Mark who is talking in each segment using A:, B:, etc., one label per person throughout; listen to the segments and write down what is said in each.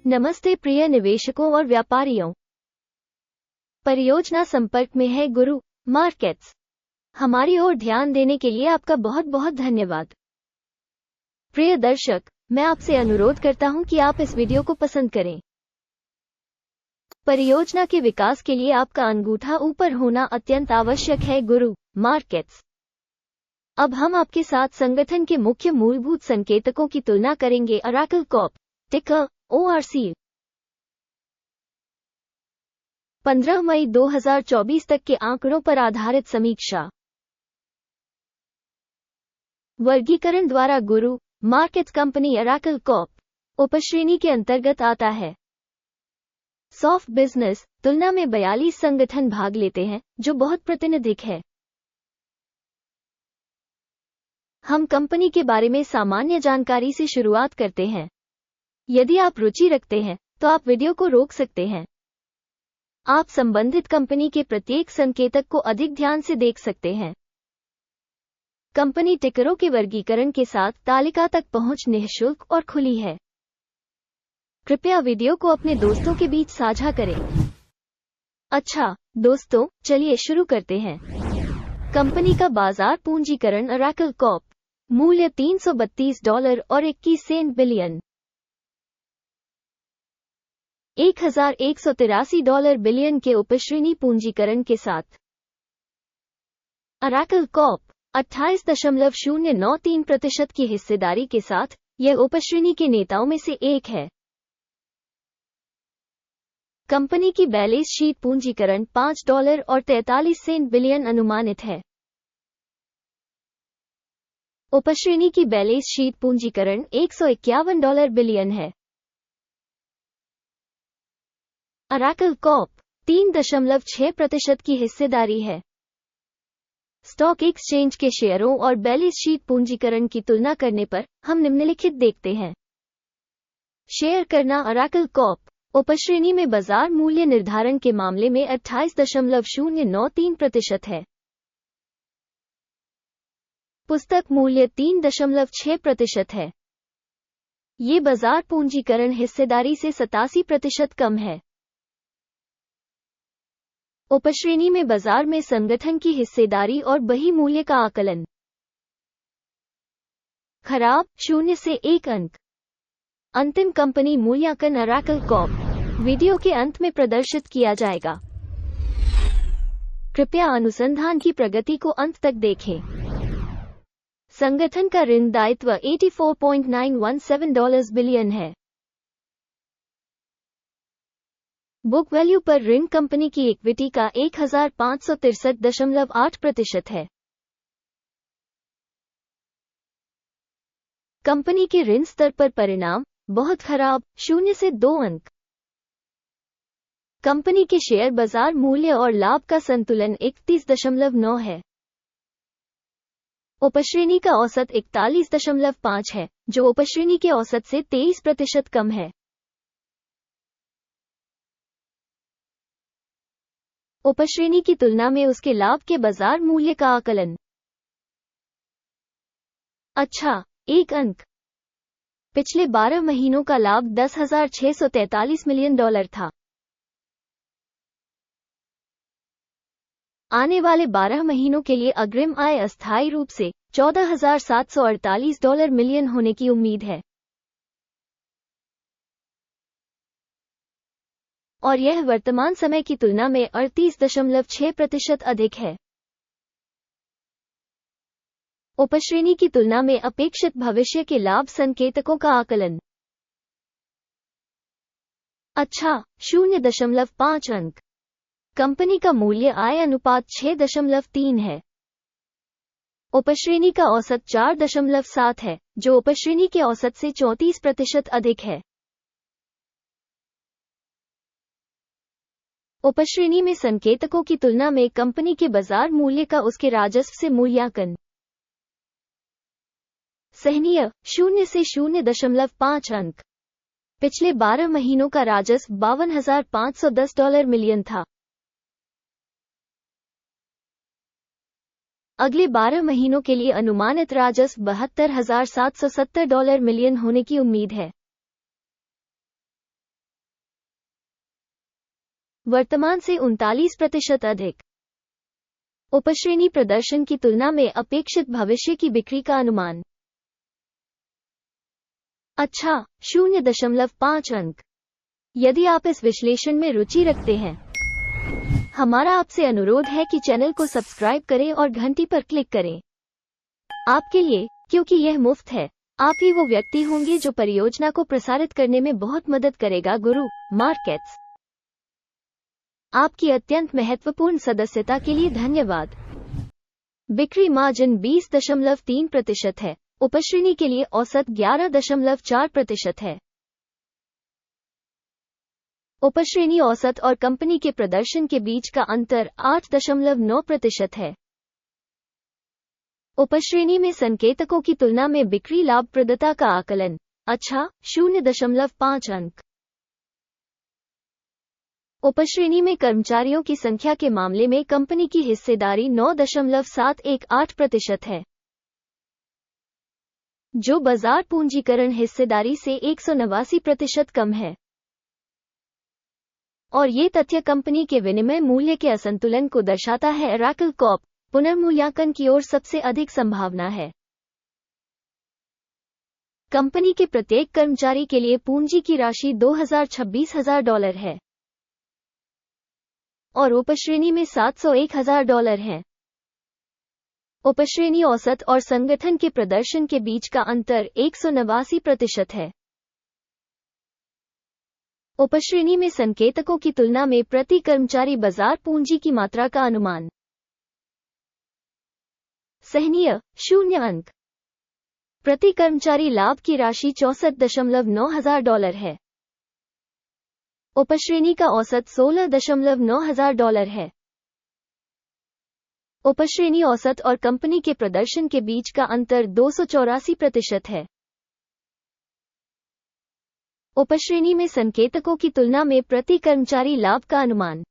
A: नमस्ते प्रिय निवेशकों और व्यापारियों। परियोजना संपर्क में है गुरु मार्केट्स। हमारी ओर ध्यान देने के लिए आपका बहुत बहुत धन्यवाद। प्रिय दर्शक, मैं आपसे अनुरोध करता हूं कि आप इस वीडियो को पसंद करें। परियोजना के विकास के लिए आपका अंगूठा ऊपर होना अत्यंत आवश्यक है गुरु मार्केट्स। अब हम आपके साथ संगठन के मुख्य मूलभूत संकेतकों की तुलना करेंगे। ओरेकल कॉर्प, टिकर ORC। 15 मई 2024 तक के आंकड़ों पर आधारित समीक्षा। वर्गीकरण द्वारा गुरु मार्केट्स कंपनी ओरेकल कॉर्प उपश्रेणी के अंतर्गत आता है। सॉफ्ट बिजनेस तुलना में 42 संगठन भाग लेते हैं, जो बहुत प्रातिनिधिक है। हम कंपनी के बारे में सामान्य जानकारी से शुरुआत करते हैं। यदि आप रुचि रखते हैं तो आप वीडियो को रोक सकते हैं। आप संबंधित कंपनी के प्रत्येक संकेतक को अधिक ध्यान से देख सकते हैं। कंपनी टिकरों के वर्गीकरण के साथ तालिका तक पहुंच निःशुल्क और खुली है। कृपया वीडियो को अपने दोस्तों के बीच साझा करें। अच्छा दोस्तों, चलिए शुरू करते हैं। कंपनी का बाजार पूंजीकरण ओरेकल कॉर्प, मूल्य $332 और 21 बिलियन, $1,183 बिलियन के उपश्रेणी पूंजीकरण के साथ। ओरेकल कॉर्प 28.093% की हिस्सेदारी के साथ यह उपश्रेणी के नेताओं में से एक है। कंपनी की बैलेंस शीट पूंजीकरण $5 और 43 बिलियन अनुमानित है। उपश्रेणी की बैलेंस शीट पूंजीकरण $151 बिलियन है। ओरेकल कॉर्प 3.6% की हिस्सेदारी है। स्टॉक एक्सचेंज के शेयरों और बैलेंस शीट पूंजीकरण की तुलना करने पर हम निम्नलिखित देखते हैं। शेयर करना ओरेकल कॉर्प उपश्रेणी में बाजार मूल्य निर्धारण के मामले में 28.093% है। पुस्तक मूल्य 3.6% है। ये बाजार पूंजीकरण हिस्सेदारी से 87% कम है। उपश्रेणी में बाजार में संगठन की हिस्सेदारी और बही मूल्य का आकलन। खराब 0 से 1 अंक। अंतिम कंपनी मूल्यांकन ओरेकल कॉर्प वीडियो के अंत में प्रदर्शित किया जाएगा। कृपया अनुसंधान की प्रगति को अंत तक देखें। संगठन का ऋण दायित्व $84.917 बिलियन है। बुक वैल्यू पर ऋण कंपनी की इक्विटी का 1563.8% है। कंपनी के ऋण स्तर पर परिणाम बहुत खराब 0 से 2 अंक। कंपनी के शेयर बाजार मूल्य और लाभ का संतुलन 31.9 है। उपश्रेणी का औसत 41.5 है, जो उपश्रेणी के औसत से 23% कम है। उपश्रेणी की तुलना में उसके लाभ के बाजार मूल्य का आकलन। अच्छा 1 अंक। पिछले 12 महीनों का लाभ $10,643 मिलियन था। आने वाले 12 महीनों के लिए अग्रिम आय अस्थायी रूप से $14,748 मिलियन होने की उम्मीद है, और यह वर्तमान समय की तुलना में 38.6% अधिक है। उपश्रेणी की तुलना में अपेक्षित भविष्य के लाभ संकेतकों का आकलन। अच्छा 0.5 अंक। कंपनी का मूल्य आय अनुपात 6.3 है। उपश्रेणी का औसत 4.7 है, जो उपश्रेणी के औसत से 34% अधिक है। उपश्रेणी में संकेतकों की तुलना में कंपनी के बाजार मूल्य का उसके राजस्व से मूल्यांकन। सहनीय 0 से 0.5 अंक। पिछले 12 महीनों का राजस्व $52,510 मिलियन था। अगले 12 महीनों के लिए अनुमानित राजस्व $72,770 मिलियन होने की उम्मीद है। वर्तमान से 39% अधिक। उपश्रेणी प्रदर्शन की तुलना में अपेक्षित भविष्य की बिक्री का अनुमान। अच्छा, 0.5 अंक। यदि आप इस विश्लेषण में रुचि रखते हैं, हमारा आपसे अनुरोध है कि चैनल को सब्सक्राइब करें और घंटी पर क्लिक करें। आपके लिए, क्योंकि यह मुफ्त है, आप ही वो व्यक्ति होंगे जो परियोजना को प्रसारित करने में बहुत मदद करेगा। गुरु मार्केट्स, आपकी अत्यंत महत्वपूर्ण सदस्यता के लिए धन्यवाद। बिक्री मार्जिन 20.3% है। उपश्रेणी के लिए औसत 11.4% है। उपश्रेणी औसत और कंपनी के प्रदर्शन के बीच का अंतर 8.9% है। उपश्रेणी में संकेतकों की तुलना में बिक्री लाभप्रदता का आकलन। अच्छा, 0.5 अंक। उपश्रेणी में कर्मचारियों की संख्या के मामले में कंपनी की हिस्सेदारी 9.718% है, जो बाजार पूंजीकरण हिस्सेदारी से 189% कम है। और ये तथ्य कंपनी के विनिमय मूल्य के असंतुलन को दर्शाता है। ओरेकल कॉर्प पुनर्मूल्यांकन की ओर सबसे अधिक संभावना है। कंपनी के प्रत्येक कर्मचारी के लिए पूंजी की राशि $226,000 है और उपश्रेणी में $701,000 है। उपश्रेणी औसत और संगठन के प्रदर्शन के बीच का अंतर 189% है। उपश्रेणी में संकेतकों की तुलना में प्रति कर्मचारी बाजार पूंजी की मात्रा का अनुमान। सहनीय, 0 अंक। प्रति कर्मचारी लाभ की राशि $64,900 है। उपश्रेणी का औसत $16,900 है। उपश्रेणी औसत और कंपनी के प्रदर्शन के बीच का अंतर 284% है। उपश्रेणी में संकेतकों की तुलना में प्रति कर्मचारी लाभ का अनुमान।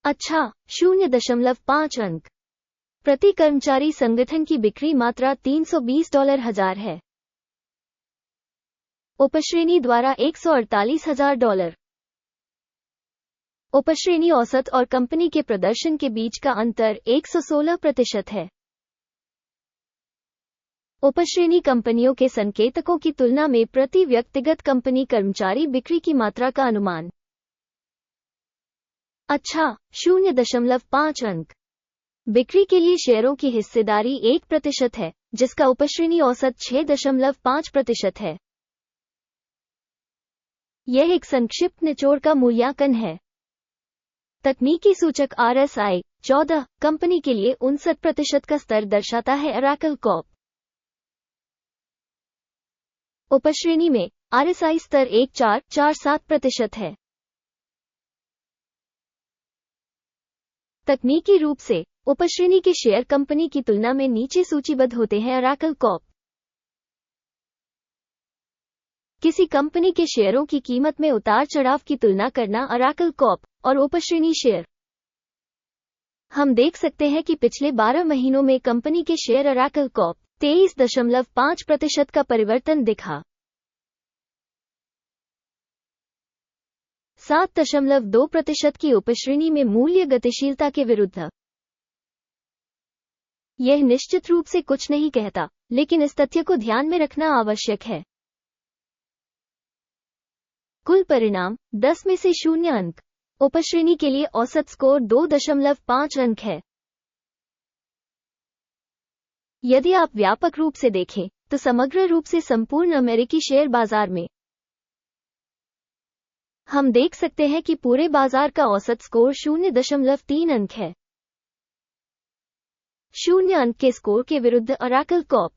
A: अच्छा, 0.5 अंक। प्रति कर्मचारी संगठन की बिक्री मात्रा $320,000 है। उपश्रेणी द्वारा $148,000। उपश्रेणी औसत और कंपनी के प्रदर्शन के बीच का अंतर 116% है। उपश्रेणी कंपनियों के संकेतकों की तुलना में प्रति व्यक्तिगत कंपनी कर्मचारी बिक्री की मात्रा का अनुमान। अच्छा, 0.5 अंक। बिक्री के लिए शेयरों की हिस्सेदारी 1% है, जिसका उपश्रेणी औसत 6.5% है। यह एक संक्षिप्त निचोड़ का मूल्यांकन है। तकनीकी सूचक RSI 14 कंपनी के लिए 59% का स्तर दर्शाता है। ओरेकल कॉर्प उपश्रेणी में RSI स्तर 1447% है। तकनीकी रूप से उपश्रेणी के शेयर कंपनी की तुलना में नीचे सूचीबद्ध होते हैं। ओरेकल कॉर्प किसी कंपनी के शेयरों की कीमत में उतार चढ़ाव की तुलना करना। ओरेकल कॉर्प और उपश्रेणी शेयर। हम देख सकते हैं कि पिछले 12 महीनों में कंपनी के शेयर ओरेकल कॉर्प 23.5% का परिवर्तन दिखा। 7.2% की उपश्रेणी में मूल्य गतिशीलता के विरुद्ध। यह निश्चित रूप से कुछ नहीं कहता, लेकिन इस तथ्य को ध्यान में रखना आवश्यक है। कुल परिणाम 10 में से 0 अंक। उपश्रेणी के लिए औसत स्कोर 2.5 अंक है। यदि आप व्यापक रूप से देखें, तो समग्र रूप से संपूर्ण अमेरिकी शेयर बाजार में हम देख सकते हैं कि पूरे बाजार का औसत स्कोर 0.3 अंक है। 0 अंक के स्कोर के विरुद्ध ओरेकल कॉर्प।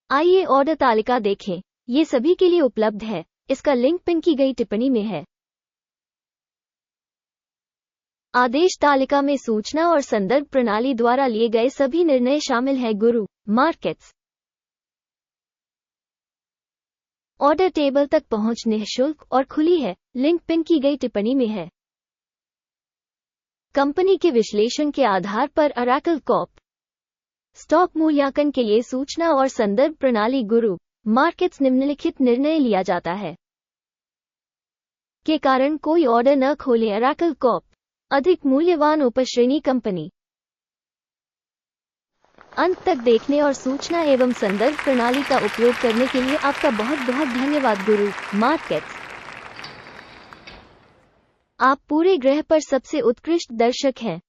A: आइए ऑर्डर तालिका देखें। ये सभी के लिए उपलब्ध है। इसका लिंक पिन की गई टिप्पणी में है। आदेश तालिका में सूचना और संदर्भ प्रणाली द्वारा लिए गए सभी निर्णय शामिल हैं। गुरु मार्केट्स ऑर्डर टेबल तक पहुंच निःशुल्क और खुली है। लिंक पिन की गई टिप्पणी में है। कंपनी के विश्लेषण के आधार पर ओरेकल कॉर्प स्टॉक मूल्यांकन के लिए सूचना और संदर्भ प्रणाली। गुरु मार्केट्स निम्नलिखित निर्णय लिया जाता है। के कारण कोई ऑर्डर न खोले। ओरेकल कॉर्प, अधिक मूल्यवान उपश्रेणी कंपनी। अंत तक देखने और सूचना एवं संदर्भ प्रणाली का उपयोग करने के लिए आपका बहुत बहुत धन्यवाद। गुरु मार्केट्स, आप पूरे ग्रह पर सबसे उत्कृष्ट दर्शक हैं।